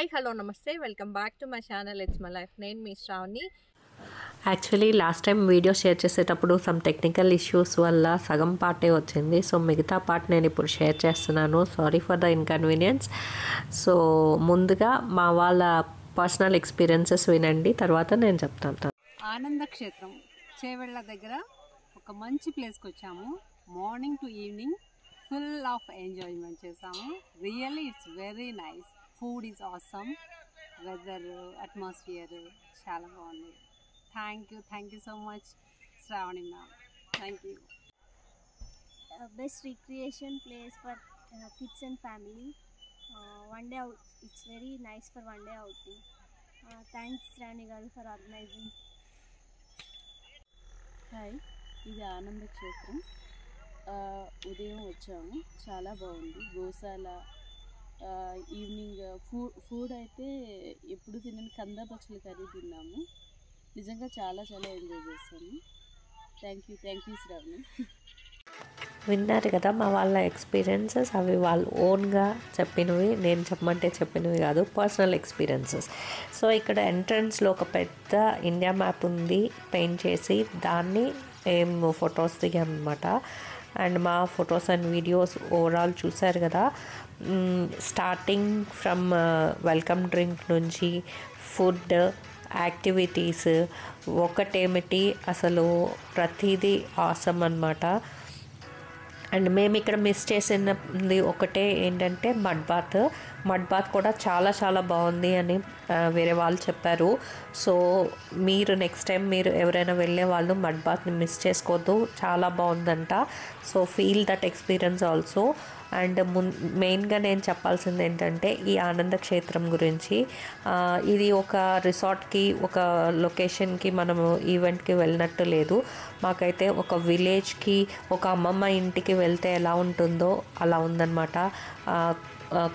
Hi hello నమస్తే welcome back to my channel it's my life. నేను మీ Shravani. Actually last time video share చేసేటప్పుడు some technical issues వల్ల సగం పార్టే వచ్చింది. సో మిగతా పార్ట్ నేను ఇప్పుడు షేర్ చేస్తున్నాను. Sorry for the inconvenience. So ముందుగా మా వాళ్ళ పర్సనల్ ఎక్స్పీరియన్సెస్ వినండి, తర్వాత నేను చెప్తాను. ఆనంద క్షేత్రం చేవెళ్ళ దగ్గర ఒక మంచి ప్లేస్కి వచ్చాము. Morning to evening full of enjoyment చేసాము. Really it's very nice. Food is awesome. Weather atmosphere చాలా బాగుంది. Thank you so much Shravani ma'am. Thank you. Best recreation place for kids and family. One day out, it's very nice for one day outing. Thanks Rani garu for organizing. Hi, ఇది ఆనంద క్షేత్రం. ఉదయం వచ్చాము, చాలా బాగుంది. గోశాల, evening food అయితే ఎప్పుడు తినని కంద పచ్చల కర్రీ తిన్నాము. నిజంగా చాలా ఎంజాయ్ చేస్తాము. Thank you Sravani. విన్నారు కదా మా వాళ్ళ ఎక్స్పీరియన్సెస్. అవి వాళ్ళు ఓన్గా చెప్పినవి, నేను చెప్పమంటే చెప్పినవి కాదు, పర్సనల్ ఎక్స్పీరియన్సెస్. సో ఇక్కడ ఎంట్రన్స్లో ఒక పెద్ద ఇండియా మ్యాప్ ఉంది పెయింట్ చేసి, దాన్ని మేము ఫొటోస్ దిగామన్నమాట. అండ్ మా ఫొటోస్ అండ్ వీడియోస్ ఓవరాల్ చూసారు కదా. స్టార్టింగ్ ఫ్రమ్ వెల్కమ్ డ్రింక్ నుంచి ఫుడ్, యాక్టివిటీస్, ఒకటేమిటి అసలు ప్రతిదీ ఆసమ్ అన్నమాట. అండ్ మేము ఇక్కడ మిస్ చేసింది ఒకటే ఏంటంటే మడ్ బాత్ కూడా చాలా బాగుంది అని వేరే వాళ్ళు చెప్పారు. సో మీరు నెక్స్ట్ టైం మీరు ఎవరైనా వెళ్ళే వాళ్ళు మడ్ బాత్ని మిస్ చేసుకోవద్దు, చాలా బాగుందంట. So feel that experience also. And మెయిన్గా నేను చెప్పాల్సింది ఏంటంటే ఈ ఆనంద క్షేత్రం గురించి. ఇది ఒక రిసార్ట్కి, ఒక లొకేషన్కి మనము ఈవెంట్కి వెళ్ళినట్టు లేదు. మాకైతే ఒక విలేజ్కి, ఒక అమ్మమ్మ ఇంటికి వెళ్తే ఎలా ఉంటుందో అలా ఉందన్నమాట.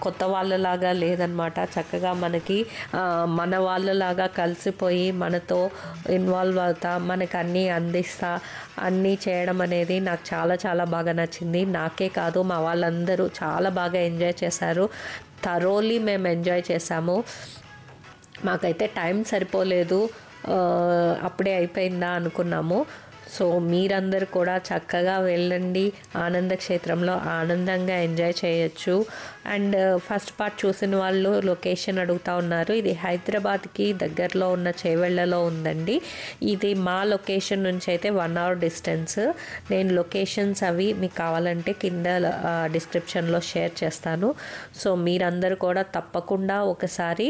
కొత్త వాళ్ళలాగా లేదనమాట. చక్కగా మనకి మన వాళ్ళలాగా కలిసిపోయి మనతో ఇన్వాల్వ్ అవుతా, మనకు అన్నీ అందిస్తా, అన్నీ చేయడం అనేది నాకు చాలా బాగా నచ్చింది. నాకే కాదు, మా వాళ్ళందరూ చాలా బాగా ఎంజాయ్ చేశారు. థరోలీ మేము ఎంజాయ్ చేసాము. మాకైతే టైం సరిపోలేదు, అప్పుడే అయిపోయిందా అనుకున్నాము. సో మీరందరూ కూడా చక్కగా వెళ్ళండి, ఆనంద క్షేత్రంలో ఆనందంగా ఎంజాయ్ చేయొచ్చు. అండ్ ఫస్ట్ పార్ట్ చూసిన వాళ్ళు లొకేషన్ అడుగుతూ ఉన్నారు. ఇది హైదరాబాద్కి దగ్గరలో ఉన్న చేవెళ్ళలో ఉందండి. ఇది మా లొకేషన్ నుంచి అయితే 1 hour డిస్టెన్స్. నేను లొకేషన్స్ అవి మీకు కావాలంటే కింద డిస్క్రిప్షన్లో షేర్ చేస్తాను. సో మీరందరూ కూడా తప్పకుండా ఒకసారి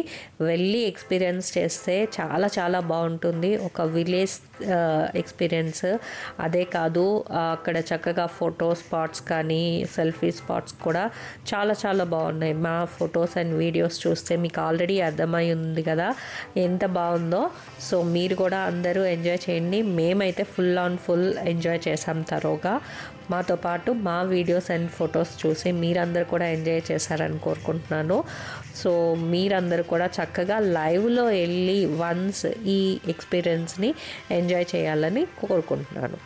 వెళ్ళి ఎక్స్పీరియన్స్ చేస్తే చాలా బాగుంటుంది. ఒక విలేజ్ ఎక్స్పీరియన్స్. అదే కాదు, అక్కడ చక్కగా ఫోటో స్పాట్స్ కానీ సెల్ఫీ స్పాట్స్ కూడా చాలా బాగున్నాయి. మా ఫొటోస్ అండ్ వీడియోస్ చూస్తే మీకు ఆల్రెడీ అర్థమై ఉంది కదా ఎంత బాగుందో. సో మీరు కూడా అందరూ ఎంజాయ్ చేయండి. మేమైతే ఫుల్ ఎంజాయ్ చేసాం తరోగా. మాతో పాటు మా వీడియోస్ అండ్ ఫొటోస్ చూసి మీరందరూ కూడా ఎంజాయ్ చేశారని కోరుకుంటున్నాను. సో మీరందరూ కూడా చక్కగా లైవ్లో వెళ్ళి వన్స్ ఈ ఎక్స్పీరియన్స్ని ఎంజాయ్ చేయాలని కోరుకుంటున్నాను.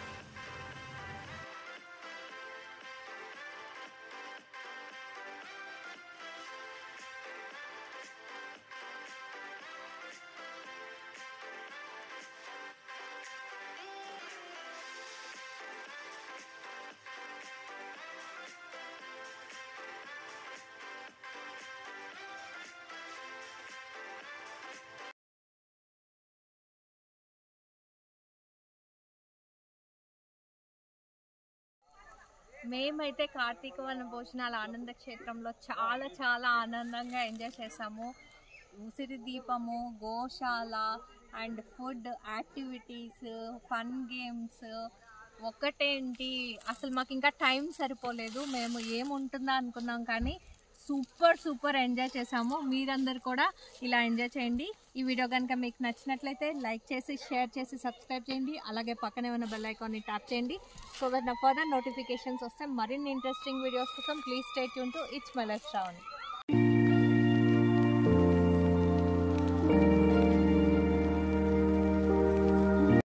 మేమైతే కార్తీక వన భోజనాల ఆనంద క్షేత్రంలో చాలా ఆనందంగా ఎంజాయ్ చేసాము. ఉసిరి దీపము, గోశాల and food, activities, fun games, ఒకటేంటి అసలు మాకు ఇంకా టైం సరిపోలేదు. మేము ఏముంటుందా అనుకున్నాం, కానీ సూపర్ ఎంజాయ్ చేసాము. మీరందరూ కూడా ఇలా ఎంజాయ్ చేయండి. ఈ వీడియో కనుక మీకు నచ్చినట్లయితే లైక్ చేసి, షేర్ చేసి, సబ్స్క్రైబ్ చేయండి. అలాగే పక్కనే ఉన్న బెల్ ఐకాన్ని ట్యాప్ చేయండి. సో దట్ నా ఫర్దర్ నోటిఫికేషన్స్ వస్తే మరిన్ని ఇంట్రెస్టింగ్ వీడియోస్ కోసం please stay tune to it's my life Shravani.